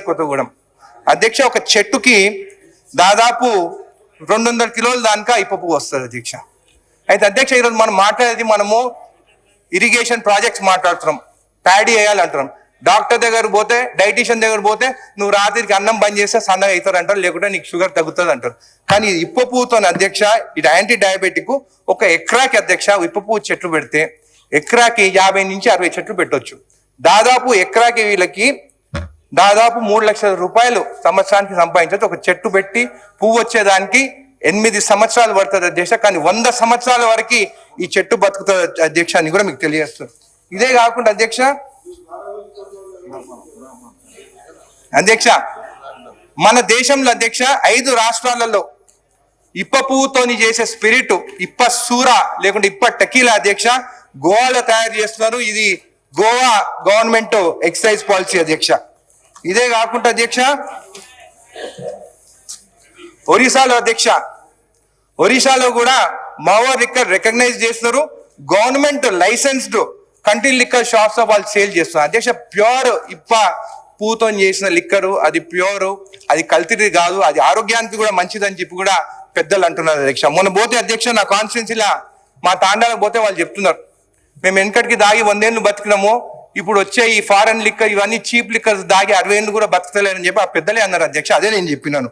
కొత్తగూడెం అధ్యక్ష ఒక చెట్టుకి దాదాపు 200 కిలోల దానికా ఇప్పపు వస్తుంది అధ్యక్ష. అయితే అధ్యక్ష ఈరోజు మనం మాట్లాడేది మనము ఇరిగేషన్ ప్రాజెక్ట్స్ మాట్లాడుతున్నాం, ప్యాడీ వేయాలంటున్నాం. డాక్టర్ దగ్గర పోతే, డైటీషియన్ దగ్గర పోతే నువ్వు రాత్రికి అన్నం బంద్ చేస్తే సన్నగా అవుతారు అంటారు, లేకుంటే నీకు షుగర్ తగ్గుతుంది అంటారు. కానీ ఇప్పపుతో అధ్యక్ష ఇది యాంటీ డయాబెటిక్. ఒక ఎకరాకి అధ్యక్ష ఇప్పపు చెట్లు పెడితే ఎకరాకి 50 నుంచి 60 చెట్లు పెట్టవచ్చు. దాదాపు ఎకరాకి వీళ్ళకి దాదాపు 3 లక్షల రూపాయలు సంవత్సరానికి సంపాదించవచ్చు. ఒక చెట్టు పెట్టి పువ్వు వచ్చేదానికి 8 సంవత్సరాలు పడుతుంది అధ్యక్ష. కానీ 100 సంవత్సరాల వరకు ఈ చెట్టు బతుకుతుంది అధ్యక్ష అని కూడా మీకు తెలియజేస్తుంది. ఇదే కాకుండా అధ్యక్ష మన దేశంలో అధ్యక్ష 5 రాష్ట్రాలలో ఇప్ప పువ్వుతోని చేసే స్పిరిట్, ఇప్ప సూర లేకుంటే ఇప్ప టకీలా అధ్యక్ష గోవాలో తయారు చేస్తున్నారు. ఇది గోవా గవర్నమెంట్ ఎక్సైజ్ పాలసీ అధ్యక్ష. ఇదే కాకుండా అధ్యక్ష ఒరిస్సాలో కూడా మావో లిక్కర్ రికగ్నైజ్ చేస్తున్నారు. Government licensed country liquor shops వాళ్ళు సేల్ చేస్తున్నారు అధ్యక్ష. ప్యూర్ ఇప్ప పూతో చేసిన లిక్కరు, అది ప్యూర్, అది కల్తీది కాదు, అది ఆరోగ్యానికి కూడా మంచిదని చెప్పి కూడా పెద్దలు అంటున్నారు అధ్యక్ష. మొన్న పోతే అధ్యక్ష నా కాన్స్టిట్యున్సీలా మా తాండాలకు పోతే వాళ్ళు చెప్తున్నారు, మేము వెనకటికి దాగి 100 ఏళ్ళు బతికినాము, ఇప్పుడు వచ్చే ఈ ఫారెన్ లిక్కర్ ఇవన్నీ చీప్ లిక్కర్స్ దాగి 60 ఏళ్ళు కూడా బతకలేరని చెప్పి ఆ పెద్దలే అన్నారు అధ్యక్ష. అదే నేను చెప్పినాను.